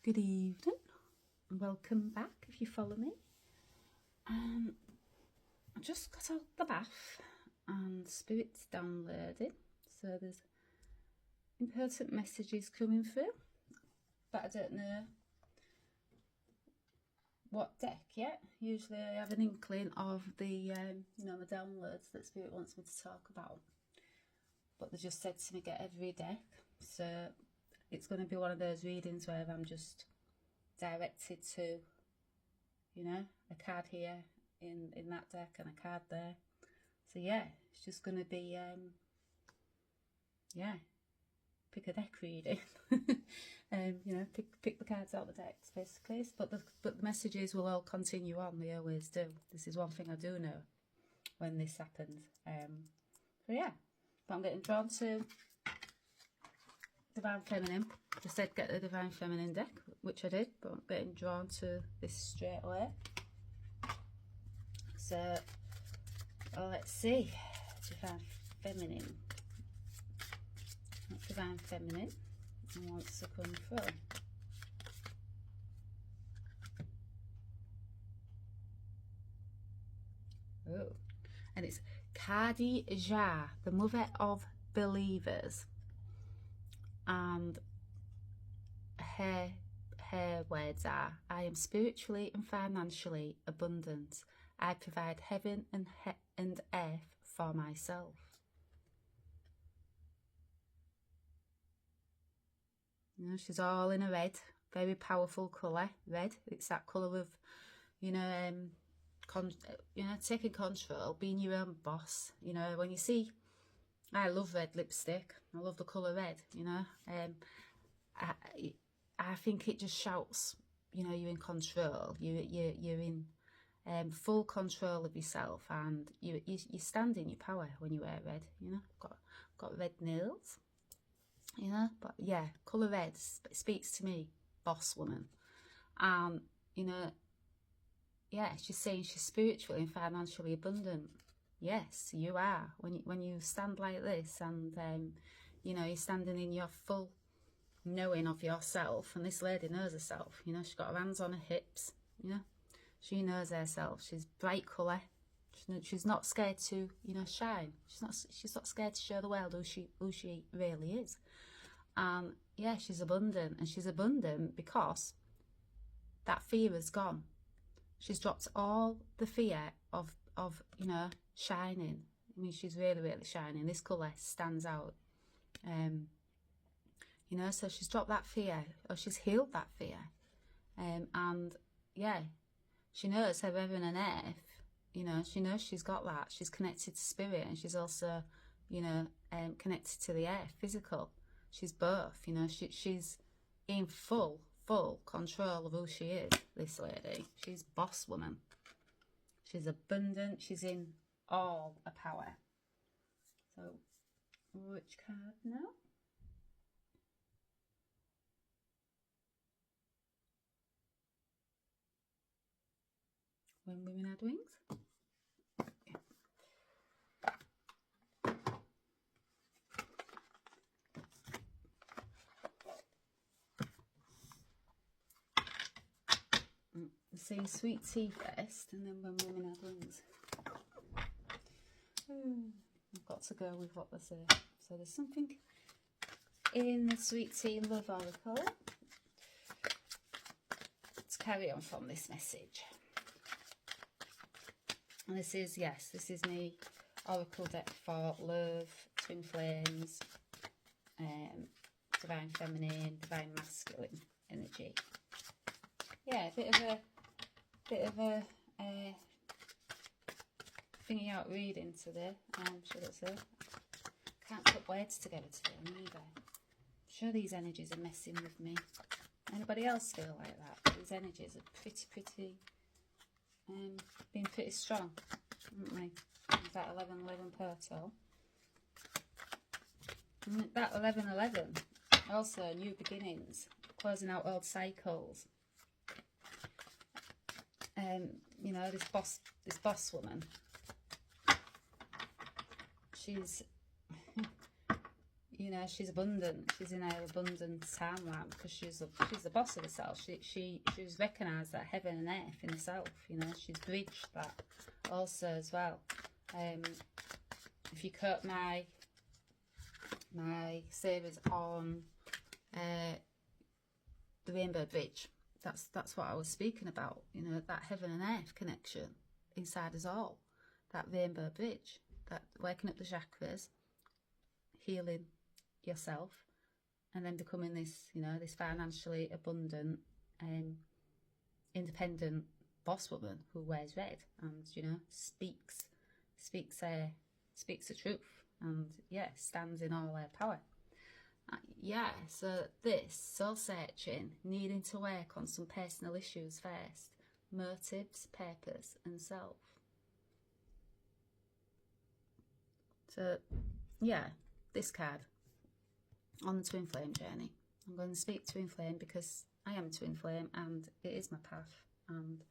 Good evening and welcome back if you follow me. I just got out the bath and Spirit's downloading, so there's important messages coming through, but I don't know what deck yet. Usually I have an inkling of the the downloads that Spirit wants me to talk about, but they just said to me get every deck, so it's going to be one of those readings where I'm just directed to, a card here in that deck and a card there. So yeah, it's just going to be, pick a deck reading. Pick the cards out of the decks basically. But the messages will all continue on. They always do. This is one thing I do know when this happens. So yeah, but I'm getting drawn to Divine Feminine. I said get the Divine Feminine deck, which I did, but I'm getting drawn to this straight away. So let's see. Divine Feminine. What Divine Feminine wants to come through. Oh, and it's Khadijah, the mother of believers. And her words are, I am spiritually and financially abundant. I provide heaven and earth for myself. She's all in a red, very powerful colour, red. It's that colour of, taking control, being your own boss. When you see, I love red lipstick. I love the colour red, I think it just shouts, you're in control. You're in full control of yourself, and you stand in your power when you wear red. Got red nails, but yeah, colour red speaks to me, boss woman. She's saying she's spiritually and financially abundant. Yes, you are. When you stand like this, and you're standing in your full knowing of yourself, and this lady knows herself. She's got her hands on her hips. She knows herself. She's bright colour. She's not scared to shine. She's not scared to show the world who she really is. And yeah, she's abundant, and she's abundant because that fear is gone. She's dropped all the fear of shining. I mean, she's really, really shining. This colour stands out. So she's dropped that fear, or she's healed that fear. And yeah, she knows her heaven and earth. She knows she's got that. She's connected to spirit, and she's also, connected to the earth, physical. She's both. She's in full control of who she is. This lady, she's boss woman. She's abundant. She's in all her power. So, which card now? When Women Had Wings. Saying sweet tea first, and then When Women Had Wings. I've got to go with what they say. So there's something in the sweet tea love oracle. Let's carry on from this message. And this is me oracle deck for love, twin flames, divine feminine, divine masculine energy. Yeah, a bit of a thingy out reading today, should I say. Can't put words together today either. I'm sure these energies are messing with me. Anybody else feel like that? These energies are pretty been pretty strong, haven't they? That 11-11 portal. And that 11-11, also new beginnings, closing out old cycles. This boss woman, she's you know, she's abundant. She's in her abundant timeline because she's the boss of herself. She's recognised that heaven and earth in herself. You know, she's bridged that also as well. If you cut my series on the Rainbow Bridge, that's what I was speaking about. You know, that heaven and earth connection inside us all. That rainbow bridge, that waking up the chakras, healing yourself, and then becoming this, you know, this financially abundant, independent boss woman who wears red and, you know, speaks the truth, and yeah, stands in all her power. Yeah, so this soul searching, needing to work on some personal issues first, motives, purpose, and self. So yeah, this card on the twin flame journey. I'm going to speak twin flame because I am twin flame and it is my path, and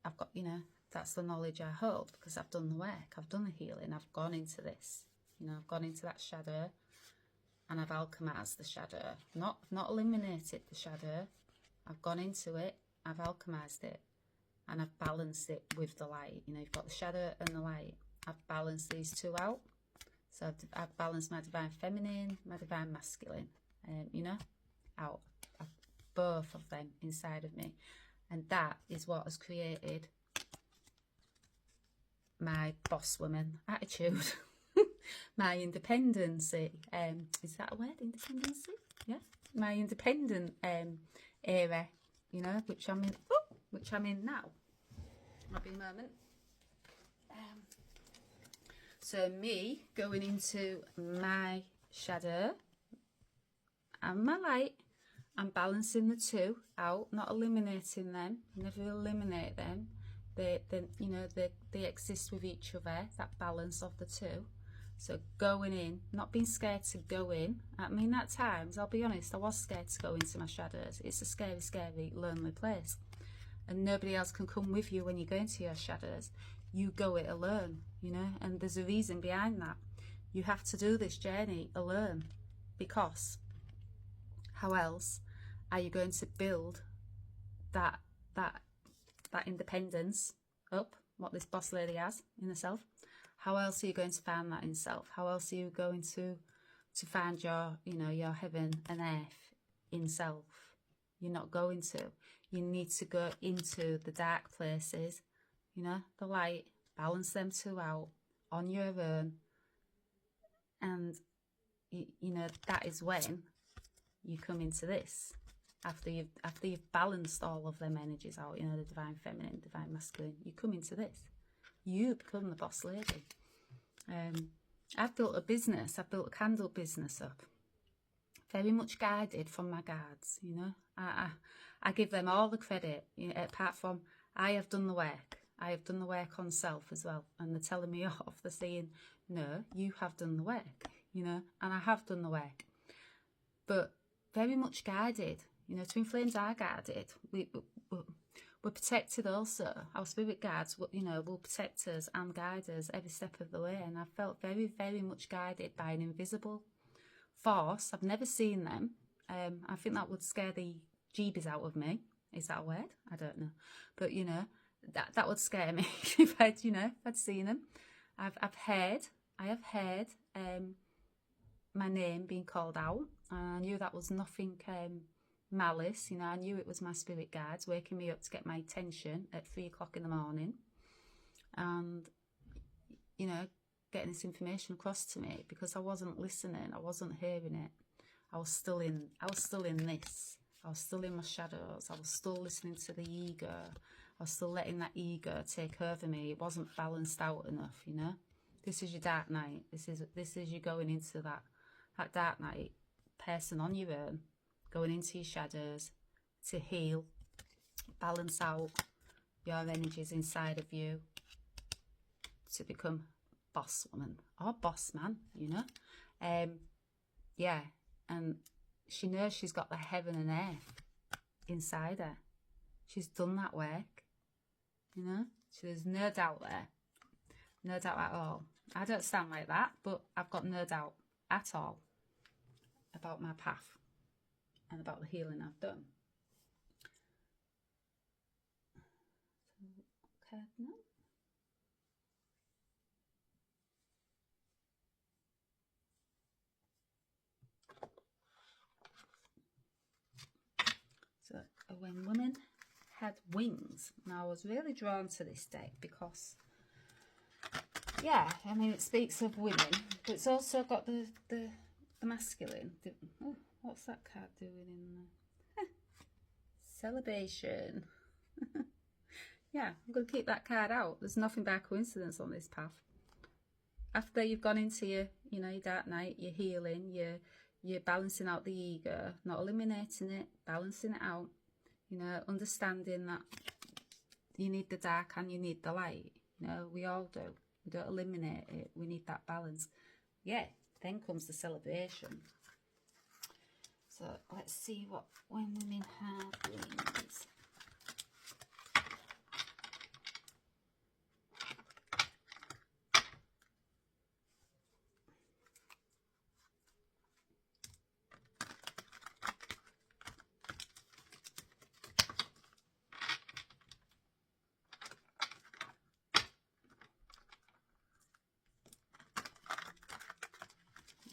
I've got, you know, that's the knowledge I hold because I've done the work, I've done the healing, I've gone into this, you know, I've gone into that shadow and I've alchemized the shadow, not eliminated the shadow. I've gone into it, I've alchemized it, and I've balanced it with the light. You know, you've got the shadow and the light. I've balanced these two out. So I've balanced my divine feminine, my divine masculine, you know, out. Both of them inside of me. And that is what has created my boss woman attitude. My independency. Is that a word? Independency? Yeah. My independent era, you know, which I'm in now. I'll be a moment. So me going into my shadow and my light, I'm balancing the two out, not eliminating them. Never eliminate them. They exist with each other. That balance of the two. So going in, not being scared to go in. I mean, at times, I'll be honest, I was scared to go into my shadows. It's a scary, scary, lonely place. And nobody else can come with you when you go into your shadows. You go it alone, you know, and there's a reason behind that. You have to do this journey alone, because how else are you going to build that independence up, what this boss lady has in herself? How else are you going to find that in self? How else are you going to find your, you know, your heaven and earth in self? You're not going to. You need to go into the dark places, you know, the light, balance them two out on your own. And, you know, that is when you come into this. After you've balanced all of them energies out, you know, the divine feminine, divine masculine, you come into this. You become the boss lady. I've built a business. I've built a candle business up. Very much guided from my guides, you know. I give them all the credit, you know, apart from I have done the work. I have done the work on self as well. And they're telling me off. They're saying, no, you have done the work, you know. And I have done the work. But very much guided. You know, twin flames are guarded. We're protected also. Our spirit guides, you know, will protect us and guide us every step of the way. And I felt very, very much guided by an invisible force. I've never seen them. I think that would scare the jeebies out of me. Is that a word? I don't know. But, you know, that would scare me if I'd seen them. I have heard my name being called out. And I knew that was nothing malice. You know, I knew it was my spirit guides waking me up to get my attention at 3 o'clock in the morning, and, you know, getting this information across to me, because I wasn't listening, I wasn't hearing it. I was still in this. I was still in my shadows. I was still listening to the ego. I was still letting that ego take over me. It wasn't balanced out enough, you know. This is your dark night. This is you going into that dark night person on your own, going into your shadows to heal, balance out your energies inside of you to become boss woman or boss man, you know. Yeah, and she knows she's got the heaven and earth inside her. She's done that work, you know. So there's no doubt there. No doubt at all. I don't sound like that, but I've got no doubt at all. about my path and about the healing I've done. So, card now. So, when women had wings. Now, I was really drawn to this deck because, yeah, I mean, it speaks of women, but it's also got the masculine. Oh, what's that card doing in there? Celebration. Yeah, I'm going to keep that card out. There's nothing by coincidence on this path. After you've gone into your, you know, your dark night, you're healing, you're balancing out the ego, not eliminating it, balancing it out. You know, understanding that you need the dark and you need the light. You know, we all do. We don't eliminate it. We need that balance. Yeah, then comes the celebration. So let's see what when women have wings.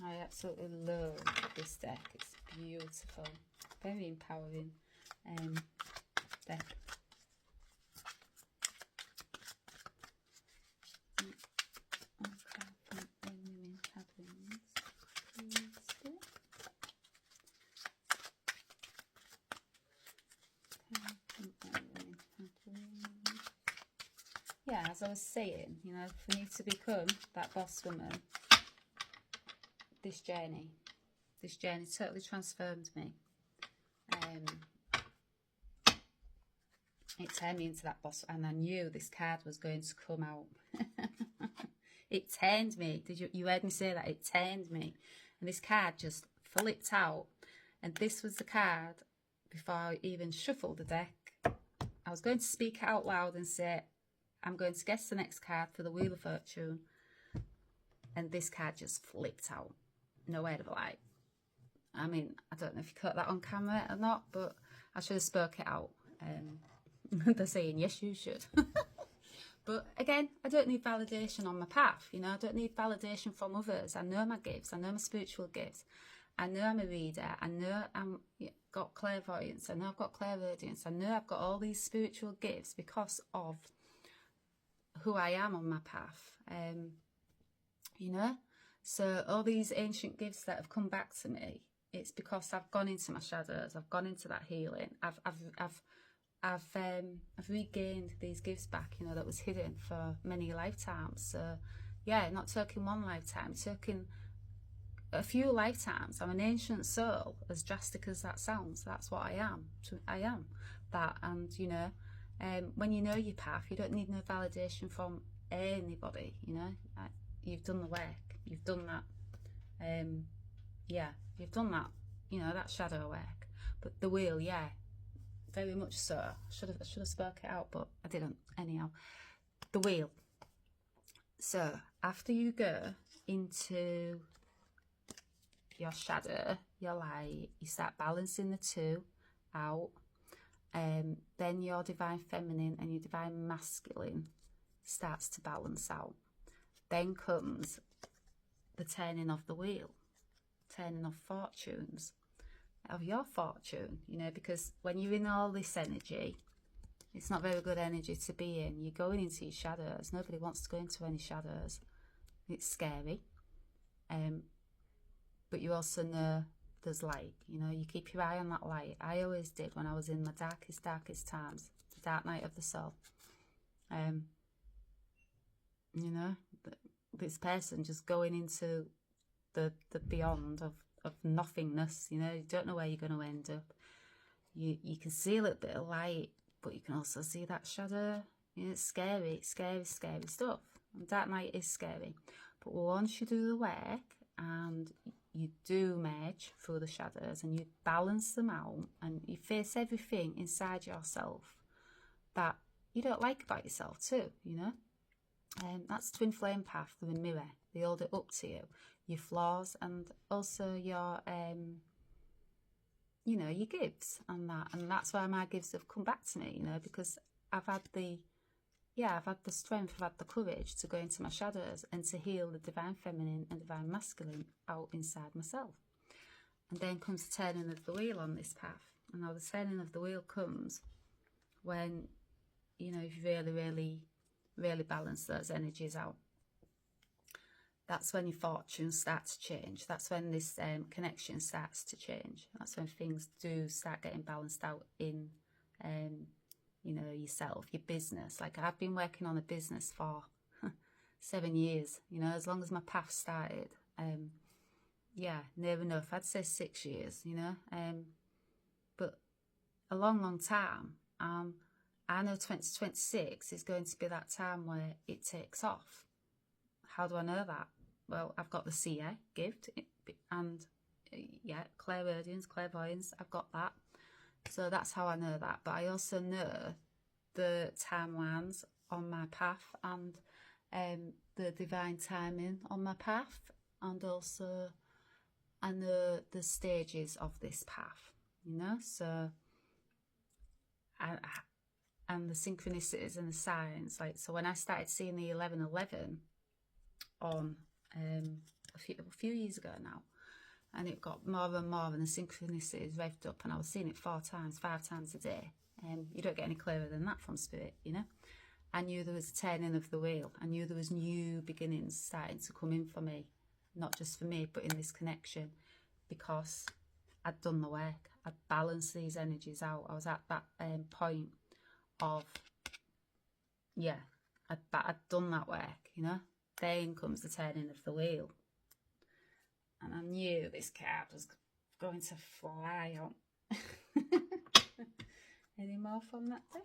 I absolutely love this deck. It's beautiful, very empowering deck. Yeah, as I was saying, you know, for me to become that boss woman, this journey totally transformed me. It turned me into that boss, and I knew this card was going to come out. It turned me. You heard me say that? It turned me, and this card just flipped out, and this was the card before I even shuffled the deck. I was going to speak out loud and say, I'm going to guess the next card for the Wheel of Fortune, and this card just flipped out. No word of a lie. I mean, I don't know if you caught that on camera or not, but I should have spoke it out. They're saying, yes, you should. But again, I don't need validation on my path. You know, I don't need validation from others. I know my gifts. I know my spiritual gifts. I know I'm a reader. I know I've got clairvoyance. I know I've got clairaudience. I know I've got all these spiritual gifts because of who I am on my path. You know? So all these ancient gifts that have come back to me, it's because I've gone into my shadows. I've gone into that healing. I've regained these gifts back, you know, that was hidden for many lifetimes. So yeah, not taking one lifetime, taking a few lifetimes. I'm an ancient soul, as drastic as that sounds. That's what I am. I am that. And you know, when you know your path, you don't need no validation from anybody. You know, you've done the work. You've done that. Yeah, you've done that. You know, that shadow work. But the wheel, yeah, very much so. I should have spoke it out, but I didn't. Anyhow, the wheel. So after you go into your shadow, your light, you start balancing the two out. Then your divine feminine and your divine masculine starts to balance out. Then comes the turning of the wheel, turning of fortunes, of your fortune, you know, because when you're in all this energy, it's not very good energy to be in. You're going into your shadows. Nobody wants to go into any shadows. It's scary. But you also know there's light, you know, you keep your eye on that light. I always did when I was in my darkest times, the dark night of the soul. You know, this person just going into the beyond of nothingness, you know, you don't know where you're going to end up. You can see a little bit of light, but you can also see that shadow. You know, it's scary stuff. And dark night is scary. But once you do the work and you do merge through the shadows and you balance them out and you face everything inside yourself that you don't like about yourself too, you know. That's twin flame path, the mirror. They hold it up to you. your flaws, and also your you know, your gifts and that. And that's why my gifts have come back to me, you know, because I've had the strength, I've had the courage to go into my shadows and to heal the divine feminine and divine masculine out inside myself. And then comes the turning of the wheel on this path. And now the turning of the wheel comes when, you know, if you really balance those energies out. That's when your fortunes start to change. That's when this connection starts to change. That's when things do start getting balanced out in, you know, yourself, your business. Like, I've been working on a business for 7 years, you know, as long as my path started. Yeah, near enough. I'd say 6 years, you know, but a long time. I know 2026 is going to be that time where it takes off. How do I know that? Well, I've got the seer gift and yeah, clairvoyance, I've got that. So that's how I know that. But I also know the timelines on my path and the divine timing on my path. And also I know the stages of this path, you know. So and the synchronicities and the signs. Like, so when I started seeing the 1111 on a few years ago now, and it got more and more, and the synchronicities revved up, and I was seeing it 4 times, 5 times a day. You don't get any clearer than that from spirit, you know. I knew there was a turning of the wheel. I knew there was new beginnings starting to come in for me, not just for me, but in this connection, because I'd done the work. I'd balanced these energies out. I was at that point of, yeah, I'd done that work, you know. Then comes the turning of the wheel. And I knew this card was going to fly out. Any more from that deck?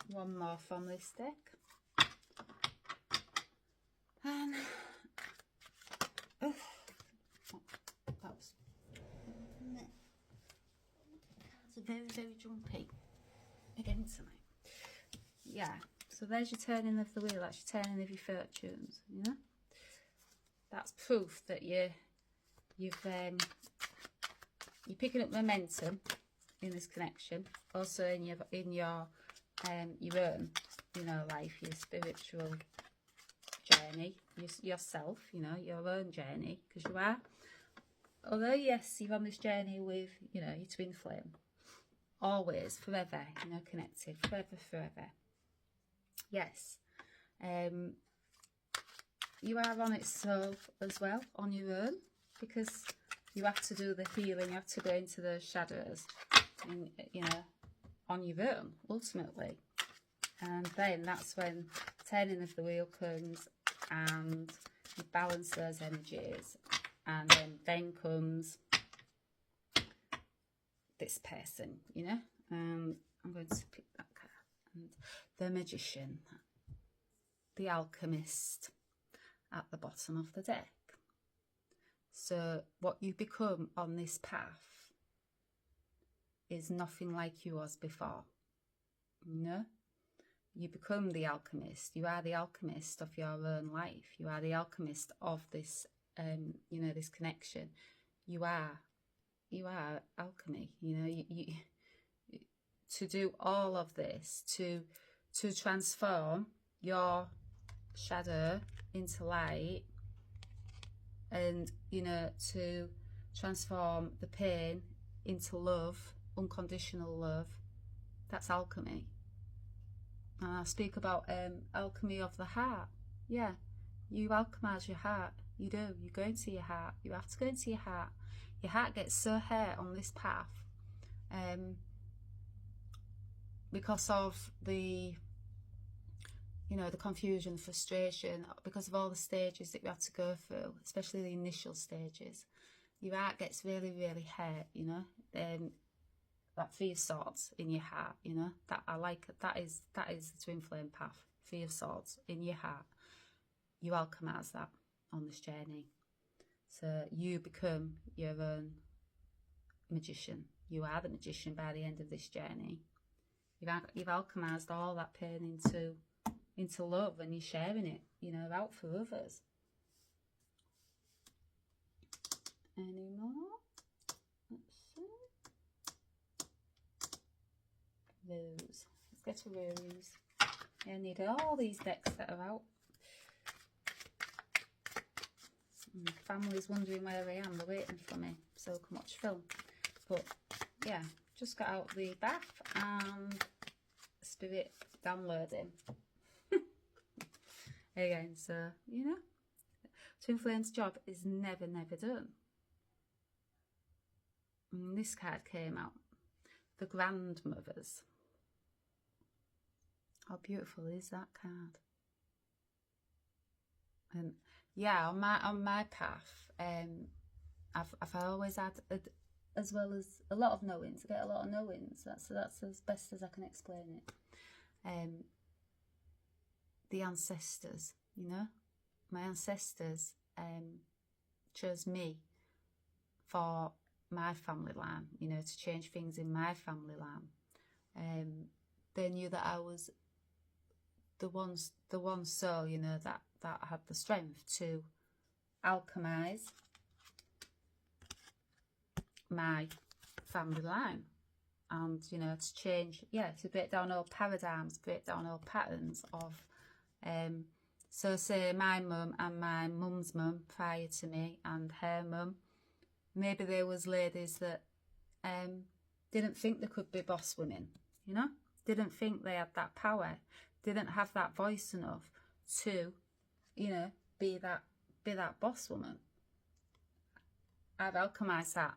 One more from this deck. And oh, that was cards are very jumpy again tonight. Yeah, so there's your turning of the wheel. That's your turning of your fortunes, you know. That's proof that you're picking up momentum in this connection. Also in your own, you know, life, your spiritual journey, yourself, you know, your own journey, because you are. Although yes, you're on this journey with, you know, your twin flame, always, forever, you know, connected, forever. Yes, you are on it so as well, on your own, because you have to do the healing, you have to go into the shadows, and, you know, on your own, ultimately. And then that's when turning of the wheel comes, and you balance those energies, and then comes this person, you know. I'm going to pick that card. And the Magician, the Alchemist at the bottom of the deck. So what you become on this path is nothing like you was before, you know. You become the alchemist. You are the alchemist of your own life. You are the alchemist of this, you know, this connection. You are alchemy. You know, you to do all of this, to transform your shadow into light, and, you know, to transform the pain into love, unconditional love. That's alchemy. And I speak about alchemy of the heart. Yeah, you alchemize your heart. You do. You go into your heart. You have to go into your heart. Your heart gets so hurt on this path because of the, you know, the confusion, frustration, because of all the stages that you have to go through, especially the initial stages. Your heart gets really hurt, you know. That 3 of Swords in your heart, you know, that I like. That is the twin flame path. 3 of Swords in your heart. You alchemize that on this journey. So you become your own magician. You are the magician by the end of this journey. You've alchemized all that pain into love, and you're sharing it, you know, out for others. Any more? Let's see. Rose. Let's get a rose. I need all these decks that are out. Family's wondering where I am. They're waiting for me so I can watch film. But yeah, just got out the bath and spirit downloading. Again, so, you know, Twinflame's job is never done. And this card came out. The grandmothers. How beautiful is that card? And yeah, on my path, I've always had as well as a lot of knowings. I get a lot of knowings. That's as best as I can explain it. The ancestors, you know, my ancestors chose me for my family line, you know, to change things in my family line. They knew that I was the one soul, you know, that had the strength to alchemize my family line, and, you know, to change, yeah, to break down all paradigms, break down all patterns of, so say my mum and my mum's mum prior to me and her mum, maybe there was ladies that didn't think they could be boss women, you know, didn't think they had that power, didn't have that voice enough to, you know, be that boss woman. I've alchemized that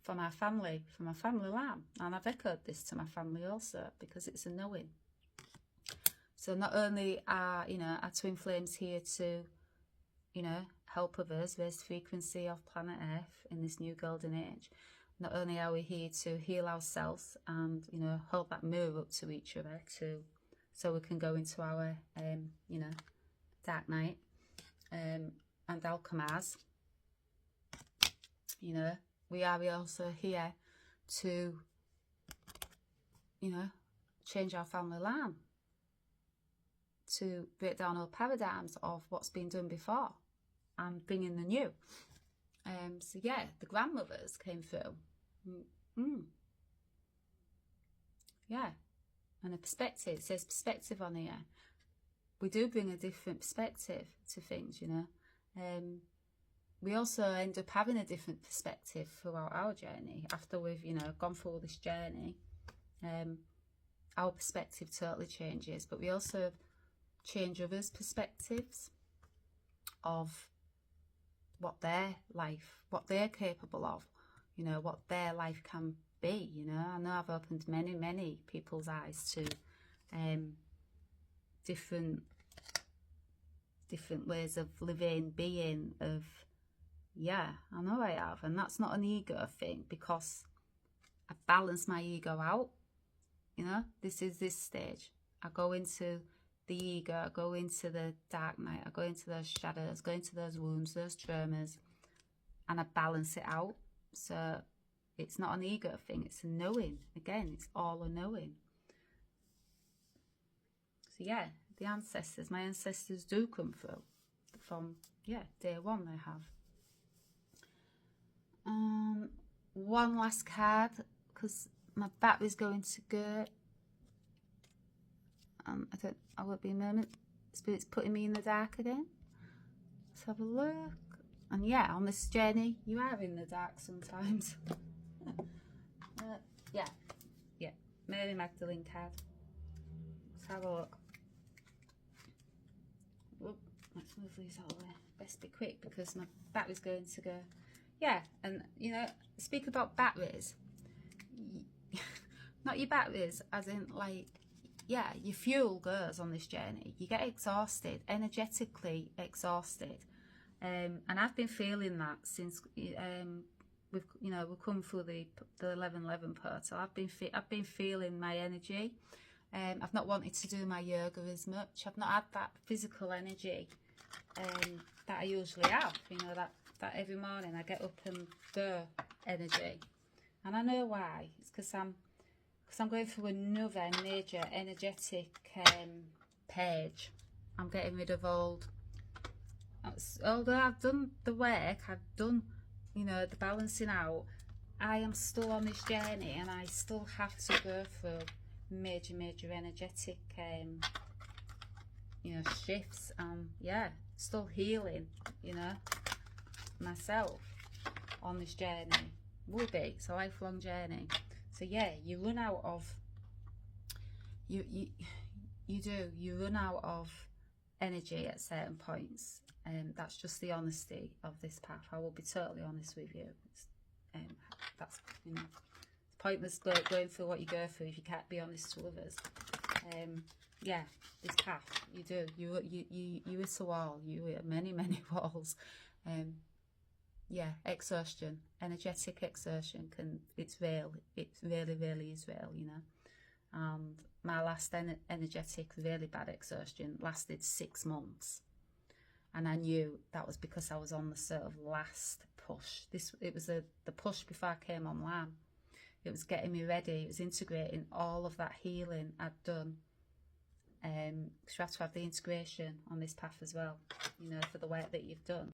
for my family line, and I've echoed this to my family also, because it's a knowing. So not only are, you know, our twin flames here to, you know, help others raise the frequency of planet Earth in this new golden age, not only are we here to heal ourselves and, you know, hold that mirror up to each other so we can go into our, you know, dark night, and alchemize, you know, we are also here to, you know, change our family line, to break down all paradigms of what's been done before and bring in the new. So yeah, the grandmothers came through. Yeah, and a perspective. It says perspective on here. We do bring a different perspective to things, you know. We also end up having a different perspective throughout our journey. After we've, you know, gone through this journey, our perspective totally changes. But we also change others' perspectives of what their life, what they're capable of, you know, what their life can be, you know. I know I've opened many people's eyes to different ways of living, being, of, yeah, I know I have. And that's not an ego thing, because I balance my ego out, you know. This is this stage. I go into the ego, I go into the dark night, I go into those shadows, go into those wounds, those traumas, and I balance it out. So it's not an ego thing, it's a knowing. Again, it's all a knowing. So yeah, the ancestors, my ancestors do come through from, yeah, day one they have. One last card, because my battery's going to go. I won't be a moment. Spirit's putting me in the dark again. Let's have a look. And yeah, on this journey, you are in the dark sometimes. Yeah. Mary Magdalene card. Let's have a look. Oop, let's move these out of the way. Best be quick, because my battery's going to go. Yeah, and, you know, speak about batteries. Not your batteries, as in, like, yeah, your fuel goes on this journey. You get exhausted, energetically exhausted. And I've been feeling that since we've come through the 1111 portal. I've been feeling my energy. I've not wanted to do my yoga as much. I've not had that physical energy that I usually have, you know, that every morning I get up and go energy. And I know why. It's because I'm going through another major energetic page. I'm getting rid of old, although I've done the work, I've done, you know, the balancing out, I am still on this journey, and I still have to go through major energetic you know, shifts, and yeah, still healing, you know, myself on this journey. Will be, it's a lifelong journey. So yeah, you run out of you run out of energy at certain points, and that's just the honesty of this path. I will be totally honest with you. That's, you know, it's pointless going through what you go through if you can't be honest to others. Yeah, this path, you hit a wall, you hit many walls. Yeah, exhaustion, energetic exhaustion it's real. It really is real, you know. And my last energetic really bad exhaustion lasted 6 months, and I knew that was because I was on the sort of last push. It was the push before I came online. It was getting me ready. It was integrating all of that healing I'd done. Because you have to have the integration on this path as well, you know, for the work that you've done.